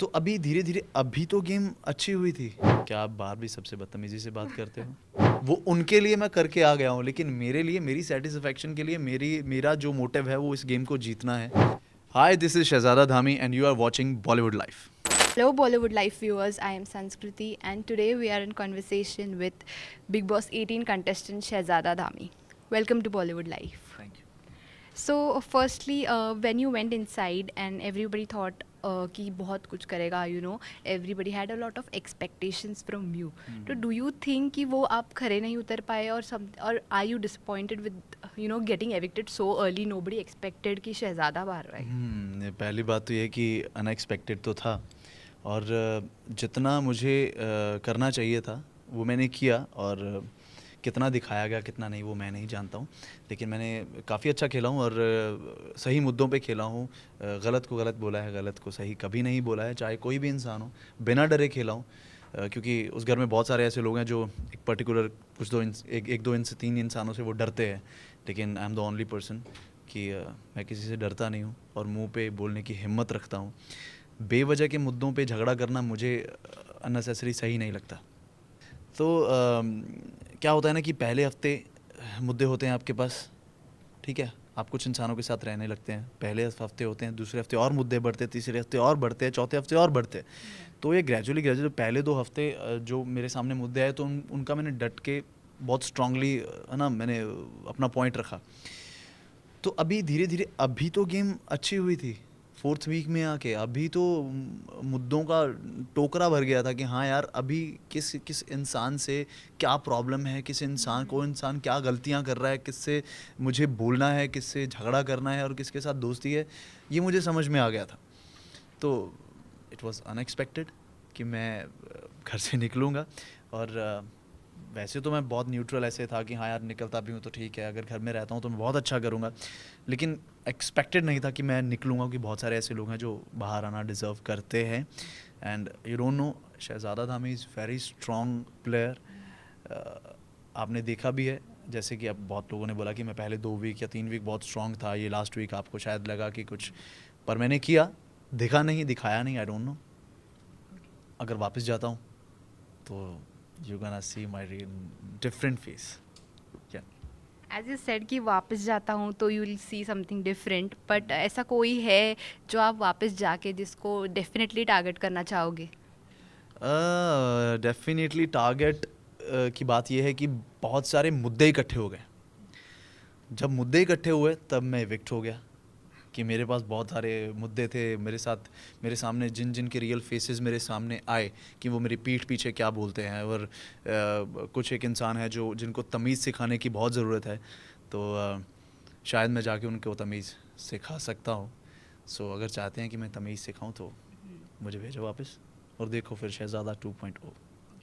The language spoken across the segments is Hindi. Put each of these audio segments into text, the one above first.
तो अभी धीरे धीरे अभी तो गेम अच्छी हुई थी। क्या आप बाहर भी सबसे बदतमीजी से बात करते हो? वो उनके लिए मैं करके आ गया हूँ, लेकिन मेरे लिए, मेरी सेटिस्फेक्शन के लिए, मेरा जो मोटिव है वो इस गेम को जीतना है। Hi, this is Shehzada Dhami and you are watching Bollywood life. Hello, Bollywood Life viewers. I am Sanskriti, and today we are in conversation with Big Boss 18 contestant Shehzada Dhami. Welcome to Bollywood Life. Thank you. So, firstly, when you went inside and everybody thought कि बहुत कुछ करेगा, everybody had a lot of expectations from you. So, do you think कि वो आप खरे नहीं उतर पाए or are you disappointed with getting evicted so early? Nobody expected कि शहजादा बाहर आएगा. पहली बात तो ये कि अनएक्सपेक्टेड तो था, और जितना मुझे करना चाहिए था वो मैंने किया, और कितना दिखाया गया कितना नहीं वो मैं नहीं जानता हूँ, लेकिन मैंने काफ़ी अच्छा खेला हूँ और सही मुद्दों पे खेला हूँ। गलत को गलत बोला है, गलत को सही कभी नहीं बोला है, चाहे कोई भी इंसान हो। बिना डरे खेला हूँ, क्योंकि उस घर में बहुत सारे ऐसे लोग हैं जो एक पर्टिकुलर एक दो इंच से तीन इंसानों से वो डरते हैं, लेकिन I am the only person कि मैं किसी से डरता नहीं हूँ और मुंह पे बोलने की हिम्मत रखता हूँ। बेवजह के मुद्दों पे झगड़ा करना मुझे अननेसेसरी सही नहीं लगता। तो क्या होता है ना कि पहले हफ्ते मुद्दे होते हैं आपके पास, ठीक है, आप कुछ इंसानों के साथ रहने लगते हैं, पहले हफ्ते होते हैं, दूसरे हफ्ते और मुद्दे बढ़ते हैं, तीसरे हफ्ते और बढ़ते हैं, चौथे हफ्ते और बढ़ते हैं। तो ये ग्रेजुअली पहले 2 हफ्ते जो मेरे सामने मुद्दे आए तो उनका मैंने डट के बहुत स्ट्रांगली है ना, मैंने अपना पॉइंट रखा। तो अभी धीरे धीरे अभी तो गेम अच्छी हुई थी, 4th वीक में आके अभी तो मुद्दों का टोकरा भर गया था कि हाँ यार, अभी किस किस इंसान से क्या प्रॉब्लम है, किस इंसान को इंसान क्या गलतियाँ कर रहा है, किससे मुझे बोलना है, किससे झगड़ा करना है और किसके साथ दोस्ती है, ये मुझे समझ में आ गया था। तो इट वाज अनएक्सपेक्टेड कि मैं घर से निकलूँगा, और वैसे तो मैं बहुत न्यूट्रल ऐसे था कि हाँ यार, निकलता भी हूँ तो ठीक है, अगर घर में रहता हूँ तो मैं बहुत अच्छा करूँगा, लेकिन एक्सपेक्टेड नहीं था कि मैं निकलूँगा, कि बहुत सारे ऐसे लोग हैं जो बाहर आना डिज़र्व करते हैं। And you don't know, Shahzada Dhami is very strong player. आपने देखा भी है, जैसे कि अब बहुत लोगों ने बोला कि मैं पहले 2 वीक या 3 वीक बहुत स्ट्रॉन्ग था, ये लास्ट वीक आपको शायद लगा कि कुछ, पर मैंने किया, दिखा नहीं, दिखाया नहीं, आई डोंट नो। अगर वापस जाता हूँ तो you gonna see my different face. क्या? एज यू सेड कि वापस जाता हूँ तो you will see something different, but ऐसा कोई है जो आप वापस जाके जिसको डेफिनेटली टारगेट करना चाहोगे? डेफिनेटली टारगेट की बात यह है कि बहुत सारे मुद्दे इकट्ठे हो गए। जब मुद्दे इकट्ठे हुए तब मैं इविक्ट हो गया, कि मेरे पास बहुत सारे मुद्दे थे मेरे साथ, मेरे सामने जिन जिन के रियल फेसेस मेरे सामने आए कि वो मेरी पीठ पीछे क्या बोलते हैं, और कुछ एक इंसान है जो जिनको तमीज़ सिखाने की बहुत ज़रूरत है, तो शायद मैं जाके उनको तमीज़ सिखा सकता हूँ। सो अगर चाहते हैं कि मैं तमीज़ सिखाऊं तो मुझे भेजो वापस, और देखो फिर शहज़ादा 2.0।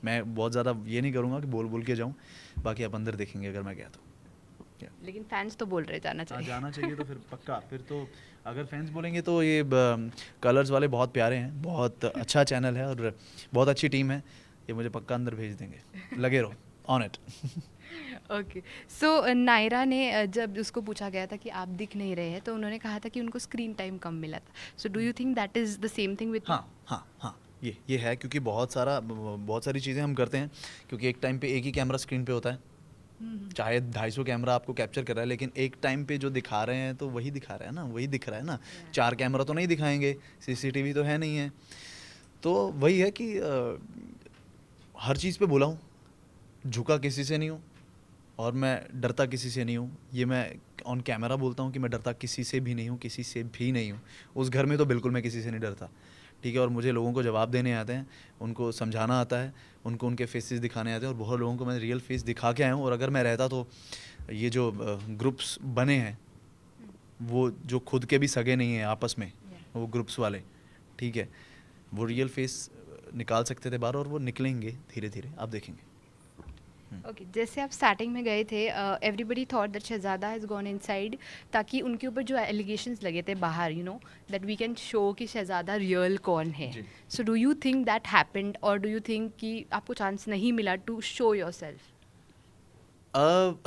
मैं बहुत ज़्यादा ये नहीं करूँगा कि बोल बोल के जाऊँ, बाकी आप अंदर देखेंगे अगर मैं गया तो। क्या? लेकिन फैंस तो बोल रहे जाना हाँ, चाहिए. जाना चाहिए तो फिर पक्का, फिर तो अगर फैंस बोलेंगे तो ये कलर्स वाले बहुत प्यारे हैं, बहुत अच्छा चैनल है और बहुत अच्छी टीम है, ये मुझे पक्का अंदर भेज देंगे, लगे रहो ऑन इट। ओके. सो नायरा ने जब उसको पूछा गया था कि आप दिख नहीं रहे हैं, तो उन्होंने कहा था कि उनको स्क्रीन टाइम कम मिला था. सो do you think that is the same thing with you? हाँ हाँ हाँ, ये है, क्योंकि बहुत सारी चीज़ें हम करते हैं, क्योंकि एक टाइम पे एक ही कैमरा स्क्रीन पे होता है, चाहे 250 कैमरा आपको कैप्चर कर रहा है, लेकिन एक टाइम पे जो दिखा रहे हैं तो वही दिखा रहा है ना, वही दिख रहा है ना। 4 कैमरा तो नहीं दिखाएंगे, सीसीटीवी तो है नहीं है, तो वही है कि हर चीज़ पे बोला हूँ, झुका किसी से नहीं हूँ और मैं डरता किसी से नहीं हूँ। ये मैं ऑन कैमरा बोलता हूँ कि मैं डरता किसी से भी नहीं हूँ, किसी से भी नहीं हूँ। उस घर में तो बिल्कुल मैं किसी से नहीं डरता, ठीक है। और मुझे लोगों को जवाब देने आते हैं, उनको समझाना आता है, उनको उनके फेसेस दिखाने आते हैं, और बहुत लोगों को मैं रियल फेस दिखा के आया हूँ। और अगर मैं रहता तो ये जो ग्रुप्स बने हैं, वो जो खुद के भी सगे नहीं हैं आपस में, वो ग्रुप्स वाले, ठीक है, वो रियल फेस निकाल सकते थे बाहर, और वो निकलेंगे धीरे धीरे, आप देखेंगे। ओके. जैसे आप स्टार्टिंग में गए थे, everybody thought that Shahzada has gone inside, ताकि उनके ऊपर जो एलिगेशंस लगे थे बाहर, दैट वी कैन शो कि शहजादा रियल कौन है. जी। So do you think that happened, और डू यू थिंक कि आपको चांस नहीं मिला टू शो योर सेल्फ? अब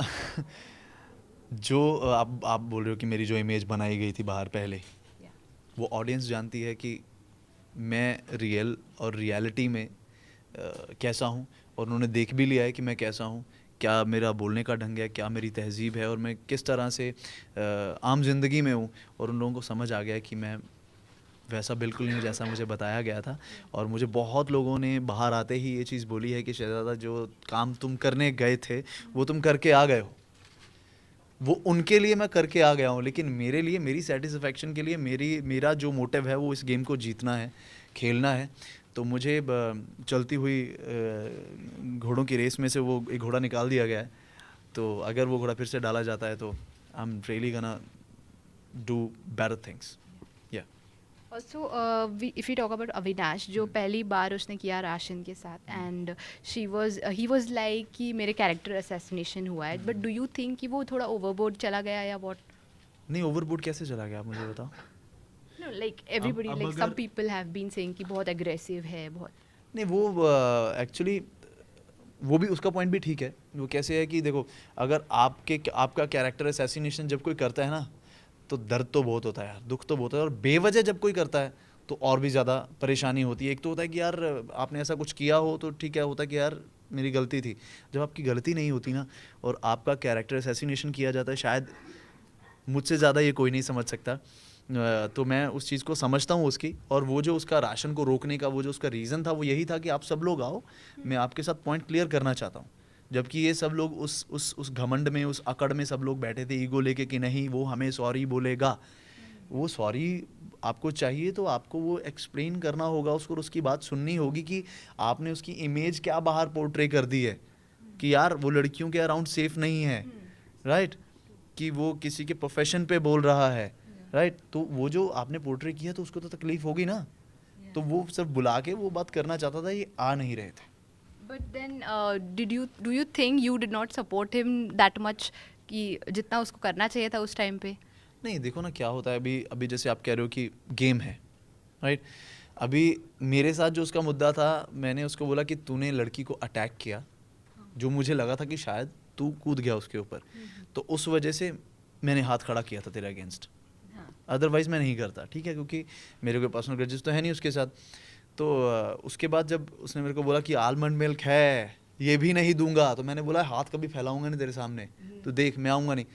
जो आप बोल रहे हो कि मेरी जो इमेज बनाई गई थी बाहर पहले, वो ऑडियंस जानती है कि मैं रियल और रियलिटी में कैसा हूँ, और उन्होंने देख भी लिया है कि मैं कैसा हूँ, क्या मेरा बोलने का ढंग है, क्या मेरी तहज़ीब है, और मैं किस तरह से आम ज़िंदगी में हूँ। और उन लोगों को समझ आ गया है कि मैं वैसा बिल्कुल नहीं हूँ जैसा मुझे बताया गया था। और मुझे बहुत लोगों ने बाहर आते ही ये चीज़ बोली है कि शहज़ादा, जो काम तुम करने गए थे वो तुम करके आ गए हो। वो उनके लिए मैं करके आ गया हूँ, लेकिन मेरे लिए, मेरी सेटिस्फेक्शन के लिए, मेरा जो मोटिव है वो इस गेम को जीतना है, खेलना है। तो मुझे चलती हुई घोड़ों की रेस में से वो एक घोड़ा निकाल दिया गया है। तो अगर वो घोड़ा फिर से डाला जाता है तो I am really gonna do better things. या also if you talk about Avinash, जो पहली बार उसने किया राशन के साथ, एंड ही वॉज लाइक कि मेरे कैरेक्टर असैसिनेशन हुआ है, बट डू यू थिंक कि वो थोड़ा ओवरबोर्ड चला गया या वॉट? नहीं, ओवरबोर्ड कैसे चला गया आप मुझे बताओ। नो, लाइक एवरीबडी, अब लाइक सम अगर पीपल हैव बीन सेइंग कि बहुत एग्रेसिव है, बहुत। नहीं, वो एक्चुअली वो भी, उसका पॉइंट भी ठीक है। वो कैसे है कि देखो, अगर आपका कैरेक्टर असैसिनेशन जब कोई करता है ना, तो दर्द तो बहुत होता है यार, दुख तो बहुत है, और बेवजह जब कोई करता है तो और भी ज़्यादा परेशानी होती है। एक तो होता है कि यार आपने ऐसा कुछ किया हो तो ठीक है, होता है कि यार मेरी गलती थी। जब आपकी गलती नहीं होती ना, और आपका कैरेक्टर असैसिनेशन किया जाता है, शायद मुझसे ज़्यादा ये कोई नहीं समझ सकता। तो मैं उस चीज़ को समझता हूँ उसकी। और वो जो उसका राशन को रोकने का वो जो उसका रीज़न था, वो यही था कि आप सब लोग आओ, मैं आपके साथ पॉइंट क्लियर करना चाहता हूँ। जबकि ये सब लोग उस घमंड में, उस अकड़ में सब लोग बैठे थे, ईगो लेके कि नहीं वो हमें सॉरी बोलेगा। वो सॉरी आपको चाहिए तो आपको वो एक्सप्लेन करना होगा उसको, और उसकी बात सुननी होगी कि आपने उसकी इमेज क्या बाहर पोर्ट्रे कर दी है, कि यार वो लड़कियों के अराउंड सेफ नहीं है, राइट, कि वो किसी के प्रोफेशन पे बोल रहा है, राइट। तो वो जो आपने पोर्ट्रे किया तो उसको तो तकलीफ होगी ना। तो वो सब बुला के वो बात करना चाहता था, ये आ नहीं रहे थे। But then do you think you did not support him that much, कि जितना उसको करना चाहिए था उस टाइम पे? नहीं, देखो ना क्या होता है, अभी अभी जैसे आप कह रहे हो कि गेम है, राइट। अभी मेरे साथ जो उसका मुद्दा था, मैंने उसको बोला कि तूने लड़की को अटैक किया, जो मुझे लगा था कि शायद तू कूद गया उसके ऊपर, तो उस वजह से मैंने हाथ खड़ा किया था तेरे अगेंस्ट। अदरवाइज़ मैं नहीं करता, ठीक है, क्योंकि मेरे कोई पर्सनल ग्रजेस तो है नहीं उसके साथ। तो उसके बाद जब उसने मेरे को बोला कि आलमंड मिल्क है, ये भी नहीं दूंगा, तो मैंने बोला हाथ कभी फैलाऊंगा नहीं तेरे सामने, तो देख मैं आऊँगा नहीं।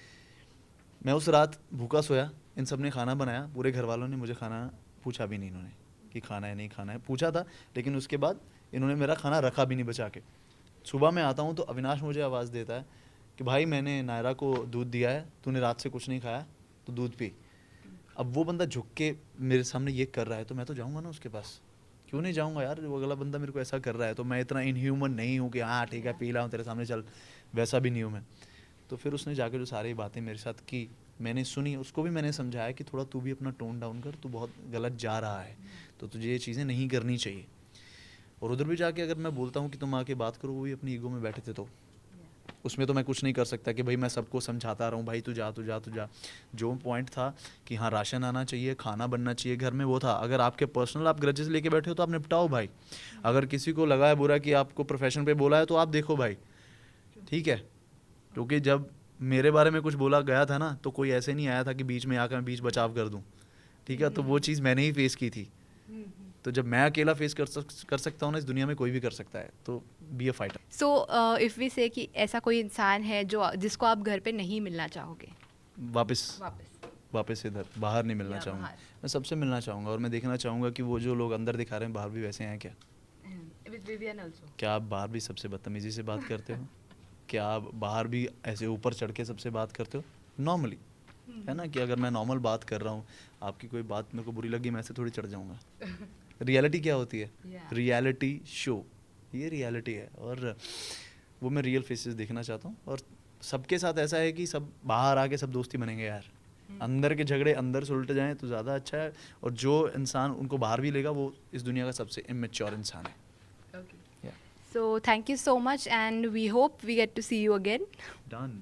मैं उस रात भूखा सोया, इन सब ने खाना बनाया, पूरे घर वालों ने मुझे खाना पूछा भी नहीं, इन्होंने कि खाना है नहीं खाना है, पूछा था लेकिन उसके बाद इन्होंने मेरा खाना रखा भी नहीं बचा के। सुबह मैं आता हूँ तो अविनाश मुझे आवाज़ देता है कि भाई मैंने नायरा को दूध दिया है, तूने रात से कुछ नहीं खाया तो दूध पी। अब वो बंदा झुक के मेरे सामने ये कर रहा है तो मैं तो जाऊँगा ना उसके पास, क्यों नहीं जाऊँगा यार। वो अगला बंदा मेरे को ऐसा कर रहा है तो मैं इतना इनह्यूमन नहीं हूँ कि हाँ ठीक है पी रहा हूँ तेरे सामने चल, वैसा भी नहीं हूँ मैं। तो फिर उसने जाके जो सारी बातें मेरे साथ की, मैंने सुनी, उसको भी मैंने समझाया कि थोड़ा तू भी अपना टोन डाउन कर, तू बहुत गलत जा रहा है, तो तुझे ये चीज़ें नहीं करनी चाहिए। और उधर भी जाके अगर मैं बोलता हूँ कि तुम आके बात करो, वो भी अपनी ईगो में बैठे थे, तो उसमें तो मैं कुछ नहीं कर सकता कि भाई मैं सबको समझाता रहूँ भाई तू जा तू जा तू जा। जो पॉइंट था कि हाँ राशन आना चाहिए, खाना बनना चाहिए घर में, वो था। अगर आपके पर्सनल आप ग्रजेस लेके बैठे हो तो आप निपटाओ भाई। अगर किसी को लगा है बुरा कि आपको प्रोफेशन पे बोला है तो आप देखो भाई, ठीक है। क्योंकि जब मेरे बारे में कुछ बोला गया था ना, तो कोई ऐसे नहीं आया था कि बीच में आकर मैं बीच बचाव कर दूं, ठीक है। तो वो चीज़ मैंने ही फेस की थी। तो जब मैं अकेला फेस कर सकता हूँ ना, इस दुनिया में कोई भी कर सकता है, तो be a fighter. So if we say कि ऐसा कोई इंसान है जो जिसको आप घर पे नहीं मिलना चाहोगे वापस वापस, वापस इधर बाहर नहीं मिलना या चाहूँगा। बाहर? मैं सबसे मिलना चाहूँगा, और मैं देखना चाहूँगा कि वो जो लोग अंदर दिखा रहे हैं बाहर भी वैसे हैं क्या। With Vivian also. क्या आप बाहर भी सबसे बदतमीज़ी से बात करते हो? क्या आप बाहर भी ऐसे ऊपर चढ़ के सबसे बात करते हो नॉर्मली? है ना, कि अगर मैं नॉर्मल बात कर रहा हूँ, आपकी कोई बात मेरे को बुरी लगी, मैं ऐसे थोड़ी चढ़ जाऊँगा। रियलिटी क्या होती है? रियलिटी शो, ये रियलिटी है। और वो मैं रियल फेसेस देखना चाहता हूँ। और सबके साथ ऐसा है कि सब बाहर आके सब दोस्ती बनेंगे यार। अंदर के झगड़े अंदर से उलट जाएं तो ज़्यादा अच्छा है। और जो इंसान उनको बाहर भी लेगा वो इस दुनिया का सबसे इमेच्योर इंसान है। So thank you so much, and we hope we get to see you again. Done.